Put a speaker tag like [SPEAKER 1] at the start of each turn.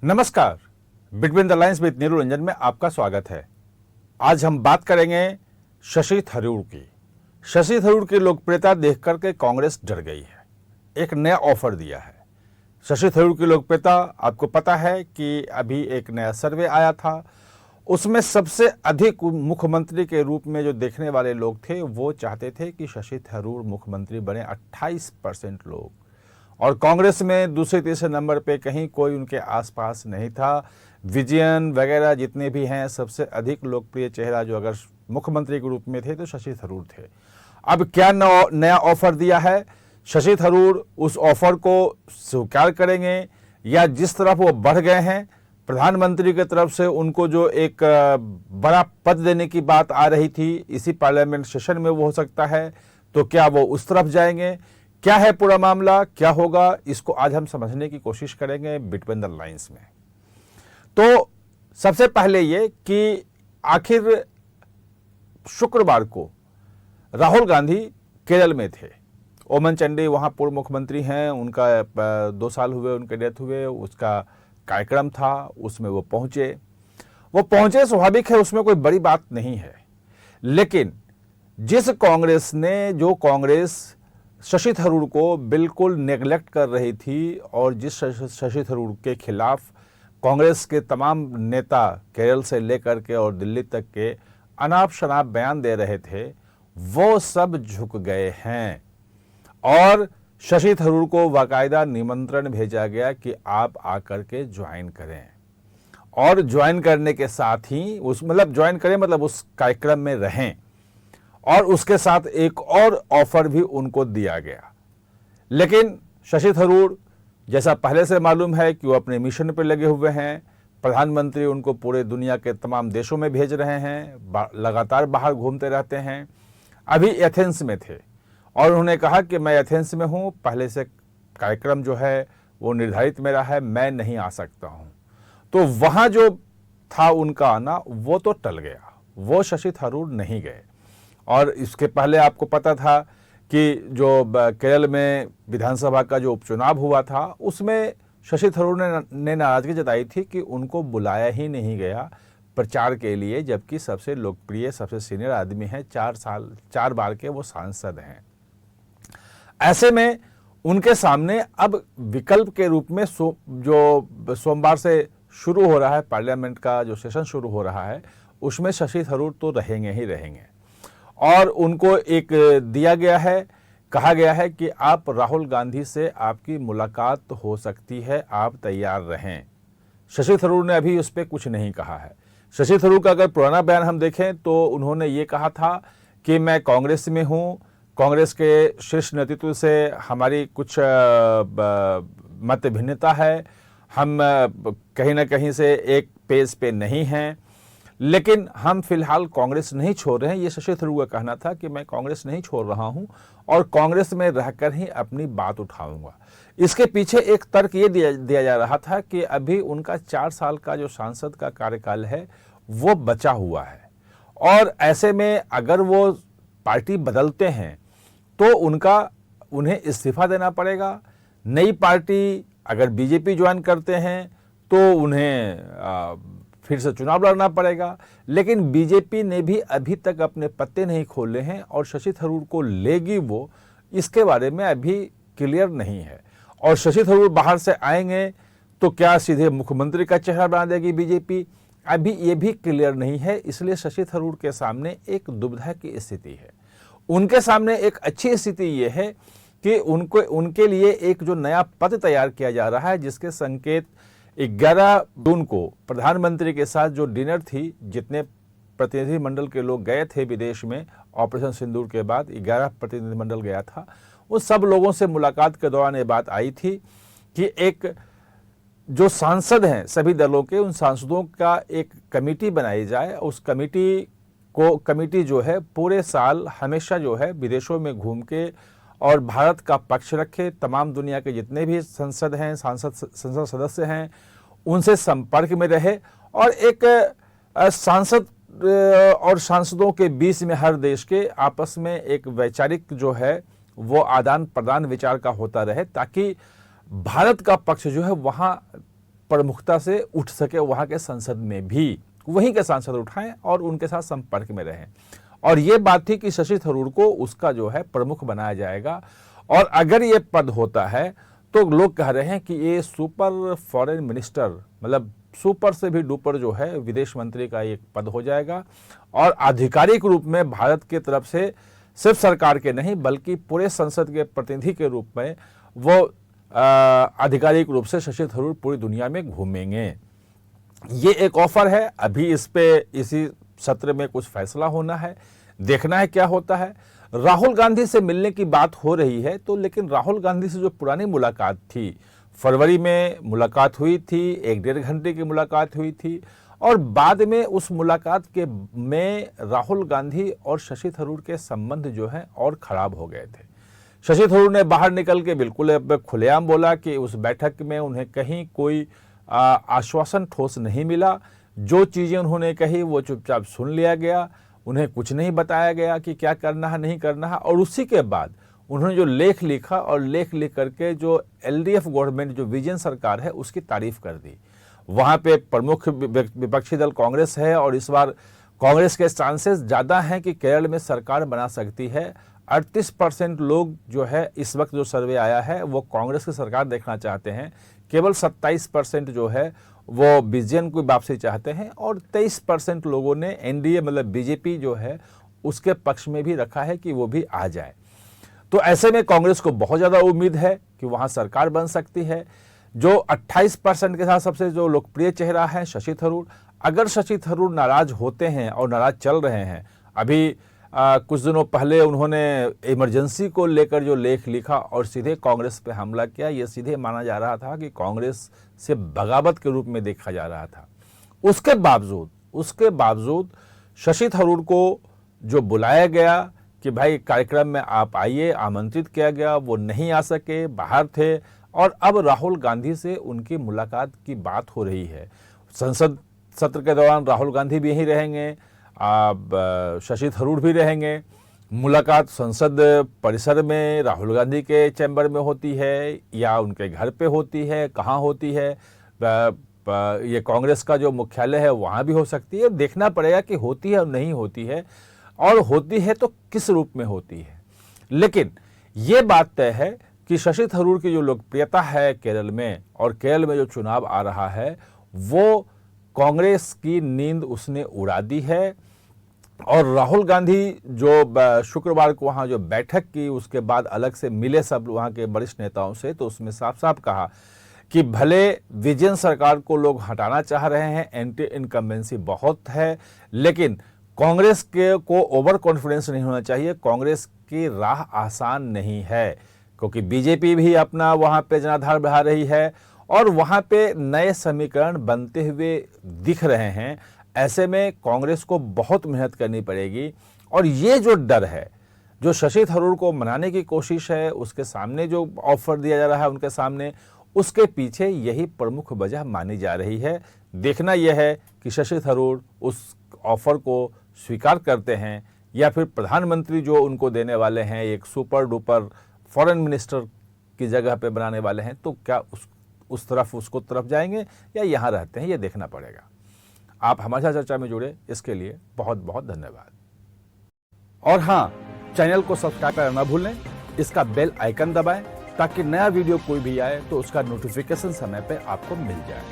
[SPEAKER 1] नमस्कार, between the lines with Neeru Ranjan में आपका स्वागत है। आज हम बात करेंगे शशि थरूर की। शशि थरूर की लोकप्रियता देखकर के कांग्रेस डर गई है, एक नया ऑफर दिया है। शशि थरूर की लोकप्रियता आपको पता है कि अभी एक नया सर्वे आया था, उसमें सबसे अधिक मुख्यमंत्री के रूप में जो देखने वाले लोग थे वो चाहते थे कि शशि थरूर मुख्यमंत्री बने, 28% लोग। और कांग्रेस में दूसरे तीसरे नंबर पे कहीं कोई उनके आसपास नहीं था। विजयन वगैरह जितने भी हैं, सबसे अधिक लोकप्रिय चेहरा जो अगर मुख्यमंत्री के रूप में थे तो शशि थरूर थे। अब क्या नया ऑफर दिया है, शशि थरूर उस ऑफर को स्वीकार करेंगे या जिस तरफ वो बढ़ गए हैं, प्रधानमंत्री की तरफ से उनको जो एक बड़ा पद देने की बात आ रही थी इसी पार्लियामेंट सेशन में वो हो सकता है, तो क्या वो उस तरफ जाएंगे? क्या है पूरा मामला, क्या होगा, इसको आज हम समझने की कोशिश करेंगे बिटवीन द लाइन्स में। तो सबसे पहले ये कि आखिर शुक्रवार को राहुल गांधी केरल में थे। ओमन चांडी वहां पूर्व मुख्यमंत्री हैं, उनका 2 साल हुए उनके डेथ हुए, उसका कार्यक्रम था, उसमें वो पहुंचे। स्वाभाविक है, उसमें कोई बड़ी बात नहीं है। लेकिन जिस कांग्रेस ने, जो कांग्रेस शशि थरूर को बिल्कुल नेग्लेक्ट कर रही थी और जिस शशि थरूर के खिलाफ कांग्रेस के तमाम नेता केरल से लेकर के और दिल्ली तक के अनाप शनाप बयान दे रहे थे, वो सब झुक गए हैं। और शशि थरूर को बाकायदा निमंत्रण भेजा गया कि आप आकर के ज्वाइन करें, और ज्वाइन करने के साथ ही ज्वाइन करें मतलब उस कार्यक्रम में रहें, और उसके साथ एक और ऑफर भी उनको दिया गया। लेकिन शशि थरूर, जैसा पहले से मालूम है कि वो अपने मिशन पर लगे हुए हैं, प्रधानमंत्री उनको पूरे दुनिया के तमाम देशों में भेज रहे हैं, लगातार बाहर घूमते रहते हैं। अभी एथेंस में थे और उन्होंने कहा कि मैं एथेंस में हूं, पहले से कार्यक्रम जो है वो निर्धारित मेरा है, मैं नहीं आ सकता हूं। तो वहां जो था उनका आना वो तो टल गया, वो शशि थरूर नहीं गए। और इसके पहले आपको पता था कि जो केरल में विधानसभा का जो उपचुनाव हुआ था उसमें शशि थरूर ने नाराजगी जताई थी कि उनको बुलाया ही नहीं गया प्रचार के लिए, जबकि सबसे लोकप्रिय, सबसे सीनियर आदमी हैं, 4 बार के वो सांसद हैं। ऐसे में उनके सामने अब विकल्प के रूप में जो सोमवार से शुरू हो रहा है, पार्लियामेंट का जो सेशन शुरू हो रहा है, उसमें शशि थरूर तो रहेंगे ही रहेंगे। और उनको एक दिया गया है, कहा गया है कि आप राहुल गांधी से आपकी मुलाकात हो सकती है, आप तैयार रहें। शशि थरूर ने अभी उस पर कुछ नहीं कहा है। शशि थरूर का अगर पुराना बयान हम देखें तो उन्होंने ये कहा था कि मैं कांग्रेस में हूँ, कांग्रेस के शीर्ष नेतृत्व से हमारी कुछ मत भिन्नता है, हम कहीं ना कहीं से एक पेज पे नहीं हैं, लेकिन हम फिलहाल कांग्रेस नहीं छोड़ रहे हैं। ये शशि थरूर का कहना था कि मैं कांग्रेस नहीं छोड़ रहा हूं और कांग्रेस में रहकर ही अपनी बात उठाऊंगा। इसके पीछे एक तर्क ये दिया जा रहा था कि अभी उनका 4 साल का जो सांसद का कार्यकाल है वो बचा हुआ है, और ऐसे में अगर वो पार्टी बदलते हैं तो उन्हें इस्तीफा देना पड़ेगा। नई पार्टी अगर बीजेपी ज्वाइन करते हैं तो उन्हें फिर से चुनाव लड़ना पड़ेगा। लेकिन बीजेपी ने भी अभी तक अपने पत्ते नहीं खोले हैं और शशि थरूर को लेगी वो, इसके बारे में अभी क्लियर नहीं है। और शशि थरूर बाहर से आएंगे तो क्या सीधे मुख्यमंत्री का चेहरा बना देगी बीजेपी, अभी ये भी क्लियर नहीं है। इसलिए शशि थरूर के सामने एक दुविधा की स्थिति है। उनके सामने एक अच्छी स्थिति ये है कि उनके लिए एक जो नया पद तैयार किया जा रहा है, जिसके संकेत 11 जून को प्रधानमंत्री के साथ जो डिनर थी, जितने प्रतिनिधि मंडल के लोग गए थे विदेश में ऑपरेशन सिंदूर के बाद, 11 प्रतिनिधि मंडल गया था, उन सब लोगों से मुलाकात के दौरान ये बात आई थी कि एक जो सांसद हैं सभी दलों के, उन सांसदों का एक कमेटी बनाई जाए। उस कमेटी जो है पूरे साल हमेशा जो है विदेशों में घूम के और भारत का पक्ष रखे, तमाम दुनिया के जितने भी संसद संसद सदस्य हैं उनसे संपर्क में रहे, और एक सांसद और सांसदों के बीच में हर देश के आपस में एक वैचारिक जो है वो आदान प्रदान विचार का होता रहे, ताकि भारत का पक्ष जो है वहां प्रमुखता से उठ सके वहाँ के संसद में भी, वहीं के सांसद उठाएं और उनके साथ संपर्क में रहें। और ये बात थी कि शशि थरूर को उसका जो है प्रमुख बनाया जाएगा। और अगर ये पद होता है तो लोग कह रहे हैं कि ये सुपर फॉरेन मिनिस्टर, मतलब सुपर से भी डुपर जो है विदेश मंत्री का एक पद हो जाएगा। और आधिकारिक रूप में भारत की तरफ से सिर्फ सरकार के नहीं बल्कि पूरे संसद के प्रतिनिधि के रूप में वो आधिकारिक रूप से शशि थरूर पूरी दुनिया में घूमेंगे। ये एक ऑफर है, अभी इस पे इसी सत्र में कुछ फैसला होना है, देखना है क्या होता है। राहुल गांधी से मिलने की बात हो रही है तो, लेकिन राहुल गांधी से जो पुरानी मुलाकात थी, फरवरी में मुलाकात हुई थी, 1-1.5 घंटे की मुलाकात हुई थी और बाद में उस मुलाकात के में राहुल गांधी और शशि थरूर के संबंध जो है और खराब हो गए थे। शशि थरूर ने बाहर निकल के बिल्कुल खुलेआम बोला कि उस बैठक में उन्हें कहीं कोई आश्वासन ठोस नहीं मिला। जो चीज़ें उन्होंने कही वो चुपचाप सुन लिया गया, उन्हें कुछ नहीं बताया गया कि क्या करना है नहीं करना है। और उसी के बाद उन्होंने जो लेख लिखा और लेख लिख करके जो एलडीएफ गवर्नमेंट, जो विजन सरकार है, उसकी तारीफ कर दी। वहाँ पे प्रमुख विपक्षी दल कांग्रेस है और इस बार कांग्रेस के चांसेस ज़्यादा हैं कि केरल में सरकार बना सकती है। 38% लोग जो है इस वक्त जो सर्वे आया है वो कांग्रेस की सरकार देखना चाहते हैं, केवल 27% जो है वो विजन की वापसी चाहते हैं और 23% लोगों ने एनडीए मतलब बीजेपी जो है उसके पक्ष में भी रखा है कि वो भी आ जाए। तो ऐसे में कांग्रेस को बहुत ज़्यादा उम्मीद है कि वहाँ सरकार बन सकती है। जो 28% के साथ सबसे जो लोकप्रिय चेहरा है शशि थरूर, अगर शशि थरूर नाराज होते हैं और नाराज चल रहे हैं, अभी कुछ दिनों पहले उन्होंने इमरजेंसी को लेकर जो लेख लिखा और सीधे कांग्रेस पे हमला किया, ये सीधे माना जा रहा था कि कांग्रेस से बगावत के रूप में देखा जा रहा था। उसके बावजूद शशि थरूर को जो बुलाया गया कि भाई कार्यक्रम में आप आइए, आमंत्रित किया गया, वो नहीं आ सके, बाहर थे और अब राहुल गांधी से उनकी मुलाकात की बात हो रही है। संसद सत्र के दौरान राहुल गांधी भी यहीं रहेंगे, शशि थरूर भी रहेंगे। मुलाकात संसद परिसर में राहुल गांधी के चैम्बर में होती है या उनके घर पे होती है, कहाँ होती है, ये कांग्रेस का जो मुख्यालय है वहाँ भी हो सकती है। देखना पड़ेगा कि होती है और नहीं होती है, और होती है तो किस रूप में होती है। लेकिन ये बात तय है कि शशि थरूर की जो लोकप्रियता है केरल में, और केरल में जो चुनाव आ रहा है, वो कांग्रेस की नींद उसने उड़ा दी है। और राहुल गांधी जो शुक्रवार को वहाँ जो बैठक की उसके बाद अलग से मिले सब वहाँ के वरिष्ठ नेताओं से, तो उसमें साफ साफ कहा कि भले विजयन सरकार को लोग हटाना चाह रहे हैं, एंटी इनकम्बेंसी बहुत है, लेकिन कांग्रेस के को ओवर कॉन्फिडेंस नहीं होना चाहिए। कांग्रेस की राह आसान नहीं है क्योंकि बीजेपी भी अपना वहाँ पे जनाधार बढ़ा रही है और वहाँ पे नए समीकरण बनते हुए दिख रहे हैं। ऐसे में कांग्रेस को बहुत मेहनत करनी पड़ेगी और ये जो डर है, जो शशि थरूर को मनाने की कोशिश है, उसके सामने जो ऑफर दिया जा रहा है उनके सामने, उसके पीछे यही प्रमुख वजह मानी जा रही है। देखना यह है कि शशि थरूर उस ऑफर को स्वीकार करते हैं या फिर प्रधानमंत्री जो उनको देने वाले हैं, एक सुपर डुपर फॉरेन मिनिस्टर की जगह पे बनाने वाले हैं, तो क्या उस तरफ उसको तरफ जाएंगे या यहाँ रहते हैं, ये देखना पड़ेगा। आप हमारे साथ चर्चा में जुड़े, इसके लिए बहुत बहुत धन्यवाद। और हाँ, चैनल को सब्सक्राइब करना ना भूलें, इसका बेल आइकन दबाएं ताकि नया वीडियो कोई भी आए तो उसका नोटिफिकेशन समय पे आपको मिल जाए।